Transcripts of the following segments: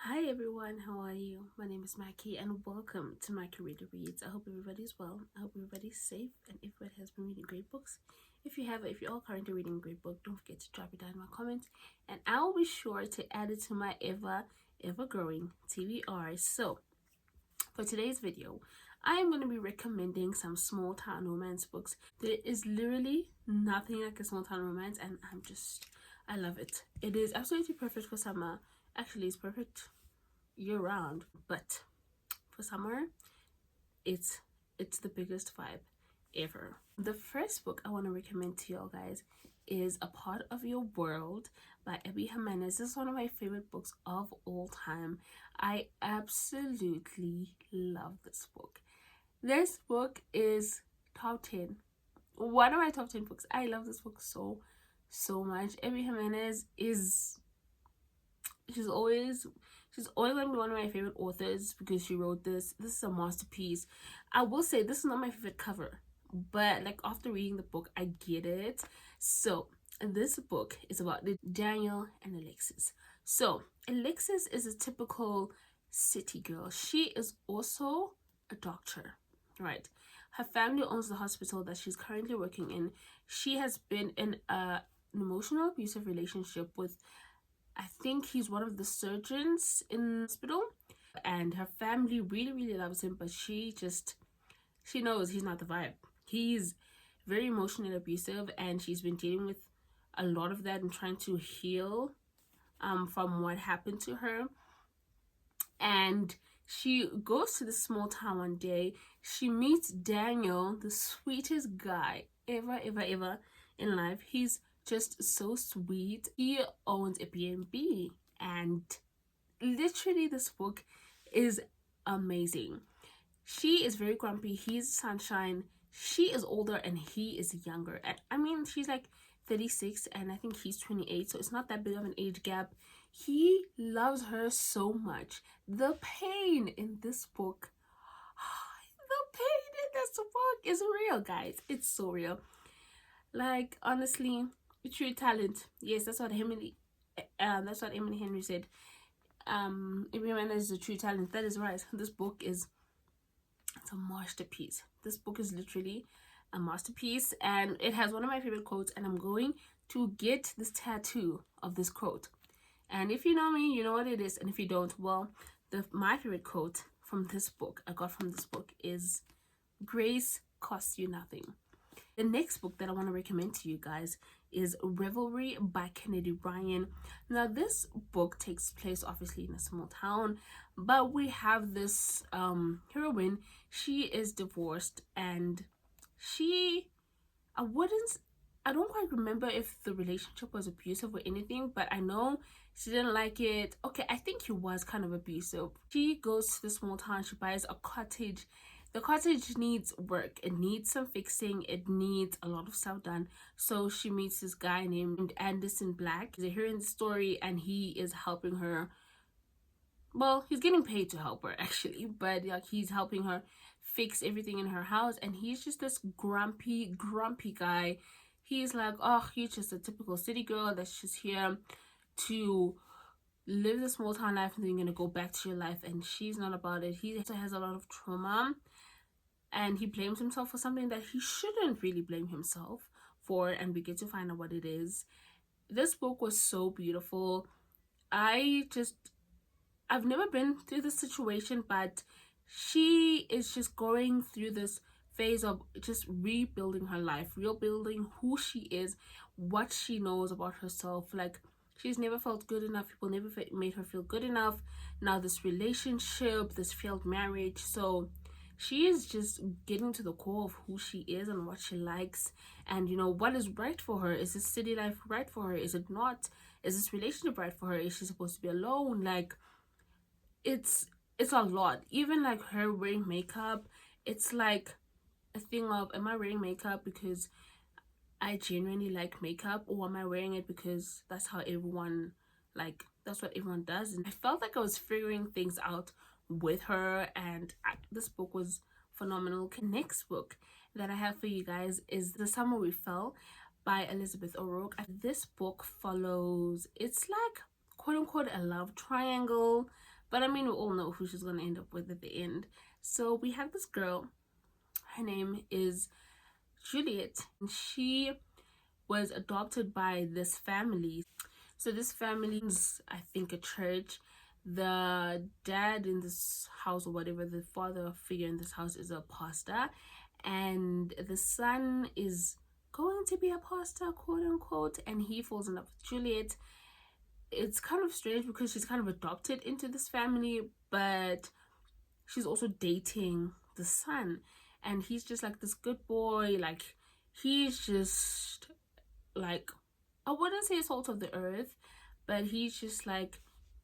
Hi everyone, how are you? My name is Maki and welcome to Maki Reader Reads. I hope everybody's well. I hope everybody's safe and everybody has been reading great books. If you're all currently reading a great book, don't forget to drop it down in my comments and I'll be sure to add it to my ever growing TBR. So for today's video, I am going to be recommending some small town romance books. There is literally nothing like a small town romance and I love it. It is absolutely perfect for summer. Actually, it's perfect year round, but for summer it's the biggest vibe ever. The first book I want to recommend to y'all guys is A Part of Your World by Abby Jimenez. This is one of my favorite books of all time. I absolutely love this book. This book is top 10, one of my top 10 books. I love this book so much. Abby Jimenez is she's always gonna be one of my favorite authors because she wrote this. This is a masterpiece. I will say this is not my favorite cover, but like after reading the book, I get it. So this book is about Daniel and Alexis. So Alexis is a typical city girl. She is also a doctor, right? Her family owns the hospital that she's currently working in. She has been in an emotional abusive relationship with, I think he's one of the surgeons in the hospital, and her family really loves him, but she knows he's not the vibe. He's very emotionally abusive, and she's been dealing with a lot of that and trying to heal from what happened to her. And she goes to this small town one day. She meets Daniel, the sweetest guy ever in life. He's just so sweet. He owns a B&B, and literally this book is amazing. She is very grumpy. He's sunshine. She is older and he is younger. And I mean, she's like 36 and I think he's 28, so it's not that big of an age gap. He loves her so much. The pain in this book, the pain in this book is real, guys. It's so real. Like, honestly, true talent. Yes, that's what Emily Henry said. Everyone is a true talent. That is right. This book is, it's a masterpiece. This book is literally a masterpiece, and it has one of my favorite quotes, and I'm going to get this tattoo of this quote. And if you know me, you know what it is, and if you don't, well, my favorite quote from this book, I got from this book, is grace costs you nothing. The next book that I want to recommend to you guys is Revelry by Kennedy Ryan. Now, this book takes place obviously in a small town, but we have this heroine. She is divorced, and she, I wouldn't, I don't quite remember if the relationship was abusive or anything, but I know she didn't like it. Okay, I think he was kind of abusive. She goes to the small town, she buys a cottage. The cottage needs work, it needs some fixing, it needs a lot of stuff done. So she meets this guy named Anderson Black. They're hearing the story and he is helping her. Well, he's getting paid to help her actually, but like he's helping her fix everything in her house, and he's just this grumpy guy. He's like, oh, you're just a typical city girl that's just here to live the small town life and then you're gonna go back to your life, and she's not about it. He also has a lot of trauma and he blames himself for something that he shouldn't really blame himself for, and we get to find out what it is. This book was so beautiful. I've never been through this situation, but she is just going through this phase of just rebuilding her life, rebuilding who she is, what she knows about herself. Like, she's never felt good enough. People never made her feel good enough. Now this relationship, this failed marriage. So she is just getting to the core of who she is and what she likes, and you know what is right for her. Is this city life right for her? Is it not? Is this relationship right for her? Is she supposed to be alone? Like, it's a lot. Even like her wearing makeup, it's like a thing of, am I wearing makeup because I genuinely like makeup, or am I wearing it because that's how everyone, like, that's what everyone does? And I felt like I was figuring things out with her, and this book was phenomenal. Next book that I have for you guys is The Summer We Fell by Elizabeth O'Rourke. This book follows, it's like quote unquote a love triangle, But I mean, we all know who she's gonna end up with at the end. So we have this girl. Her name is Juliet. And she was adopted by this family. So this family is, I think, a church. The dad in this house, or whatever, the father figure in this house, is a pastor, and the son is going to be a pastor, quote unquote, and he falls in love with Juliet. It's kind of strange because she's kind of adopted into this family, but she's also dating the son, and he's just like this good boy. Like, he's just like, I wouldn't say salt of the earth, but he's just like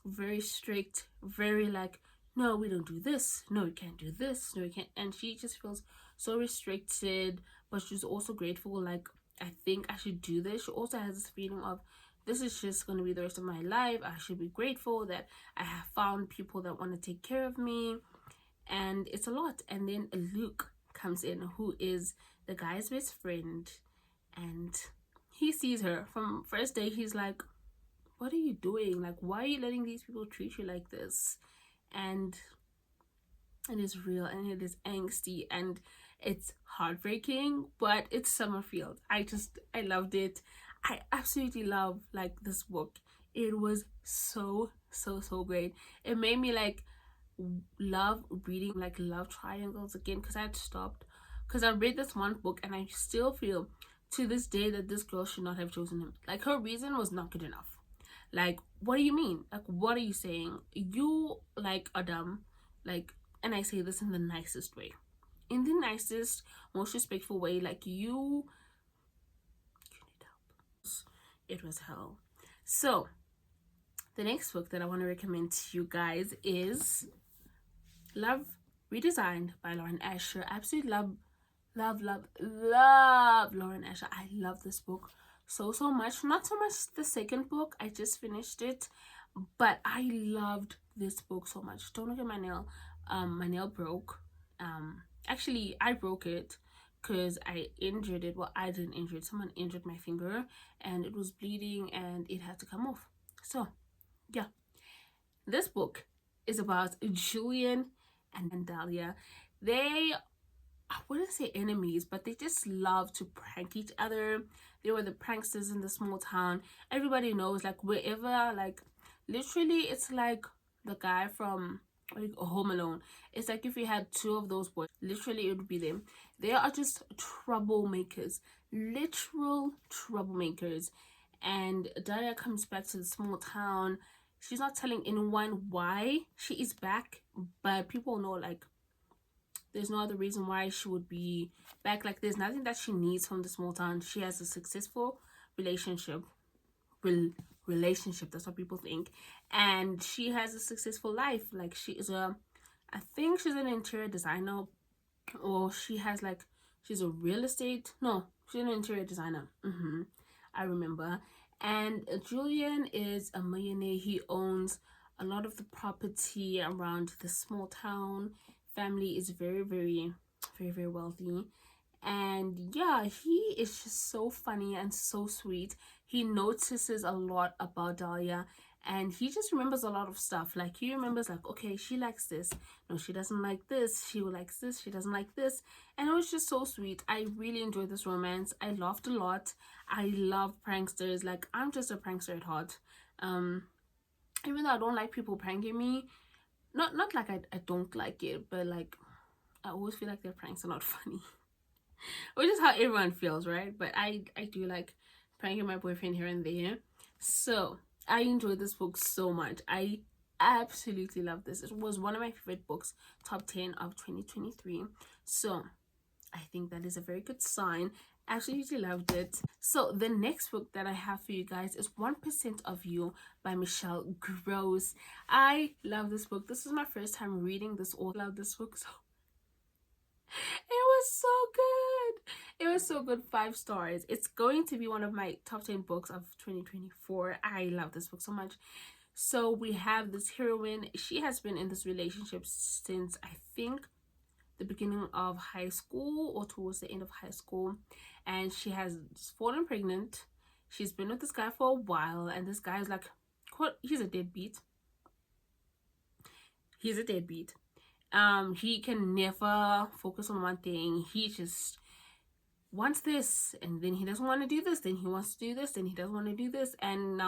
very strict, very like, no, we don't do this, no, you can't do this, no, you can't. And she just feels so restricted, but she's also grateful, like, I think I should do this. She also has this feeling of, this is just going to be the rest of my life. I should be grateful that I have found people that want to take care of me, and it's a lot. And then Luke comes in, who is the guy's best friend, and he sees her from first day. He's like, what are you doing? Like, why are you letting these people treat you like this? And it is real, and it is angsty, and it's heartbreaking, but it's Summerfield. I loved it. I absolutely love like this book. It was so great. It made me like love reading like love triangles again, because I had stopped, because I read this one book and I still feel to this day that this girl should not have chosen him. Like, her reason was not good enough. Like, what do you mean? Like, what are you saying? You like Adam, like, and I say this in the nicest way, in the nicest, most respectful way. Like, you need help. It was hell. So the next book that I want to recommend to you guys is Love Redesigned by Lauren Asher. Absolutely love Lauren Asher. I love this book so much. Not so much the second book, I just finished it, but I loved this book so much. Don't look at my nail. My nail broke. Actually, I broke it because I injured it. Well, I didn't injure it, someone injured my finger, and it was bleeding and it had to come off. So yeah, this book is about Julian and Dahlia. They, I wouldn't say enemies, but they just love to prank each other. They were the pranksters in the small town. Everybody knows, like, wherever, like, literally, it's like the guy from like Home Alone. It's like if you had two of those boys, literally, it would be them. They are just troublemakers, literal troublemakers. And Dahlia comes back to the small town. She's not telling anyone why she is back, but people know, like, there's no other reason why she would be back. Like, there's nothing that she needs from the small town. She has a successful relationship. Relationship, that's what people think. And she has a successful life. Like, she is a, I think she's an interior designer, or she has like, she's a real estate, no, she's an interior designer. I remember. And Julian is a millionaire. He owns a lot of the property around the small town. Family is very wealthy. And yeah, he is just so funny and so sweet. He notices a lot about Dahlia, and he just remembers a lot of stuff. Like, he remembers, like, okay, she likes this, no, she doesn't like this, she likes this, she doesn't like this. And it was just so sweet. I really enjoyed this romance. I laughed a lot. I love pranksters. Like, I'm just a prankster at heart. Even though I don't like people pranking me, not like I don't like it, but like, I always feel like their pranks are not funny. Which is how everyone feels, right? But I do like pranking my boyfriend here and there. So I enjoyed this book so much. I absolutely love this. It was one of my favorite books, top 10 of 2023. So I think that is a very good sign. Absolutely loved it. So the next book that I have for you guys is 1% of You by Michelle Gross. I love this book. This is my first time reading this author. I love this book so. It was so good. It was so good. 5 stars. It's going to be one of my top 10 books of 2024. I love this book so much. So we have this heroine. She has been in this relationship since, I think, the beginning of high school or towards the end of high school, and she has fallen pregnant. She's been with this guy for a while, and this guy is like, he's a deadbeat. he's a deadbeat. He can never focus on one thing. He just wants this, and then he doesn't want to do this, then he wants to do this, then he doesn't want to do this. And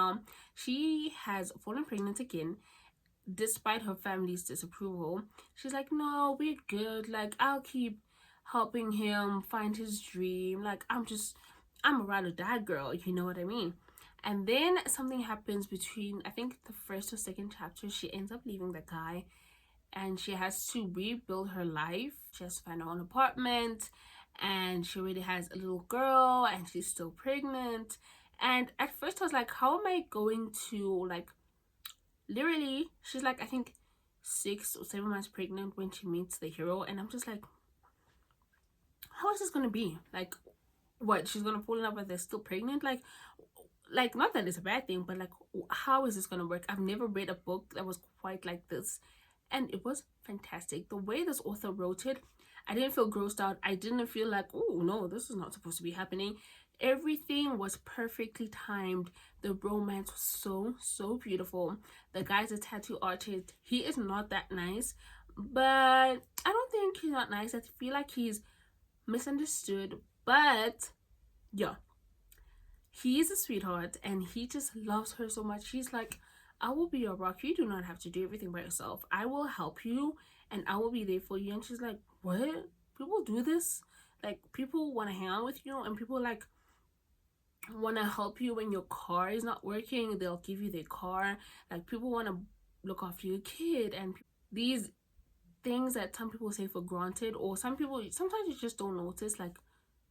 she has fallen pregnant again despite her family's disapproval. She's like, no, we're good, like I'll keep helping him find his dream, like I'm a ride or die girl, you know what I mean? And then something happens between, I think, the first or second chapter. She ends up leaving the guy, and she has to rebuild her life. She has to find her own apartment, and she already has a little girl, and she's still pregnant. And at first I was like, how am I going to, like, literally, she's like, I think 6 or 7 months pregnant when she meets the hero. And I'm just like, how is this gonna be? Like, what, she's gonna fall in love with, they're still pregnant? Like, not that it's a bad thing, but like, how is this gonna work? I've never read a book that was quite like this, and it was fantastic. The way this author wrote it, I didn't feel grossed out. I didn't feel like, oh no, this is not supposed to be happening. Everything was perfectly timed. The romance was so beautiful. The guy's a tattoo artist. He is not that nice, but I don't think he's not nice. I feel like he's misunderstood. But yeah, he is a sweetheart, and he just loves her so much. He's like, I will be your rock. You do not have to do everything by yourself. I will help you, and I will be there for you. And she's like, what? People do this? Like, people want to hang out with you, and people like want to help you when your car is not working. They'll give you their car. Like, people want to look after your kid, and these things that some people say for granted, or some people, sometimes you just don't notice, like,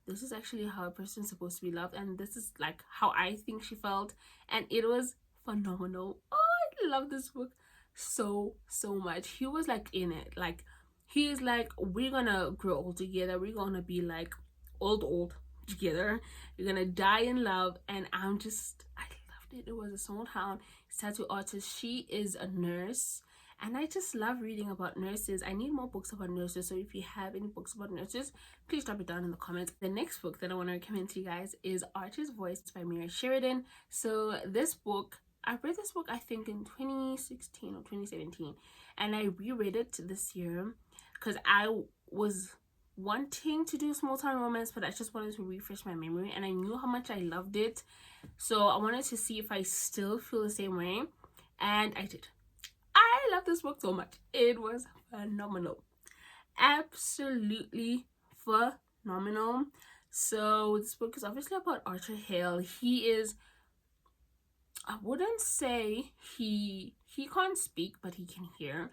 this is actually how a person's supposed to be loved, and this is like how I think she felt. And it was phenomenal. Oh, I love this book so much. He was like in it, like he's like, we're gonna grow old together, we're gonna be like old together, we're gonna die in love. And I loved it. It was a small town tattoo artist. She is a nurse, and I just love reading about nurses. I need more books about nurses. So if you have any books about nurses, please drop it down in the comments. The next book that I want to recommend to you guys is Archer's Voice by Mira Sheridan. So this book, I read this book I think in 2016 or 2017, and I reread it this year because I was wanting to do small town romance, but I just wanted to refresh my memory, and I knew how much I loved it. So I wanted to see if I still feel the same way, and I did. I love this book so much. It was phenomenal. Absolutely phenomenal. So this book is obviously about Archer Hale. He is, I wouldn't say he can't speak, but he can hear.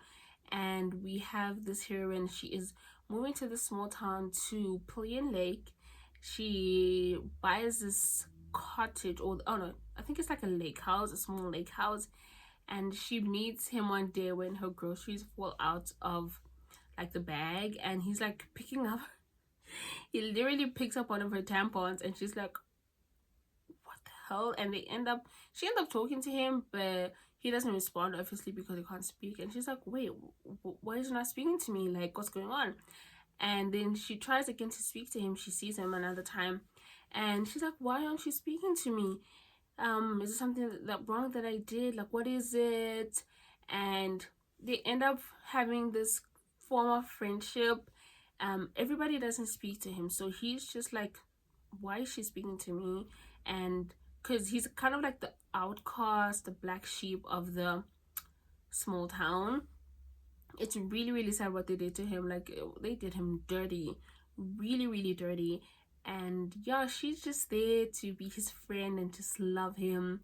And we have this heroine. She is moving to this small town to Pillion Lake. She buys this cottage, or oh no, I think it's like a lake house, a small lake house. And she meets him one day when her groceries fall out of like the bag, and he's like picking up, he literally picks up one of her tampons, and she's like, what the hell? And she ends up talking to him, but he doesn't respond, obviously, because he can't speak. And she's like, wait, why is he not speaking to me? Like, what's going on? And then she tries again to speak to him. She sees him another time, and she's like, why aren't you speaking to me? Is it something that wrong that I did? Like, what is it? And they end up having this form of friendship. Everybody doesn't speak to him, so he's just like, why is she speaking to me? And because he's kind of like the outcast, the black sheep of the small town. It's really sad what they did to him. Like, they did him dirty, really dirty. And yeah, she's just there to be his friend and just love him.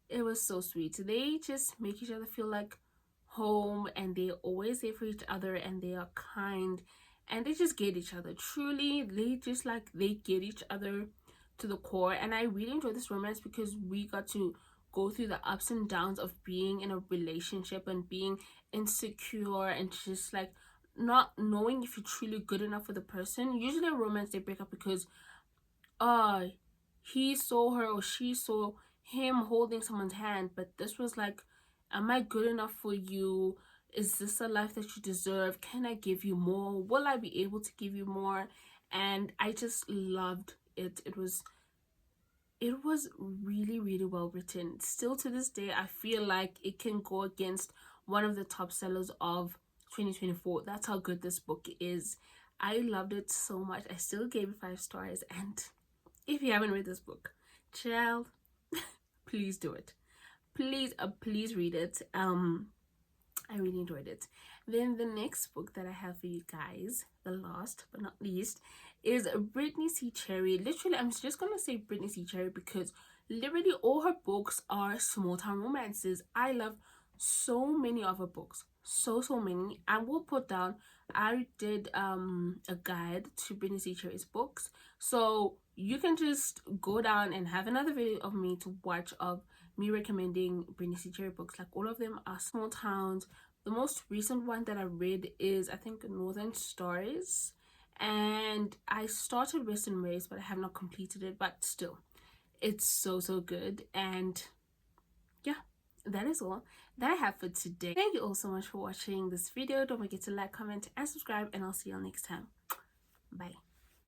It was so sweet. They just make each other feel like home, and they're always there for each other, and they are kind, and they just get each other. Truly, they just like, they get each other to the core. And I really enjoyed this romance because we got to go through the ups and downs of being in a relationship and being insecure and just like not knowing if you're truly good enough for the person. Usually a romance, they break up because he saw her or she saw him holding someone's hand. But this was like, am I good enough for you? Is this a life that you deserve? Can I give you more? Will I be able to give you more? And I just loved it. It was really well written. Still to this day, I feel like it can go against one of the top sellers of 2024. That's how good this book is. I loved it so much. I still gave it 5 stars. And if you haven't read this book, child, please do it. Please read it. I really enjoyed it. Then the next book that I have for you guys, the last but not least, is Brittany C. Cherry. Literally, I'm just gonna say Brittany C. Cherry because literally all her books are small town romances. I love so many of her books, so many. I will put down, I did a guide to Brittany C. Cherry's books, so you can just go down and have another video of me to watch of me recommending Brittany C. Cherry books. Like, all of them are small towns. The most recent one that I read is, I think, Northern Stories, and I started Western Race, but I have not completed it. But still, it's so good. And yeah, that is all that I have for today. Thank you all so much for watching this video. Don't forget to like, comment, and subscribe, and I'll see you all next time. Bye.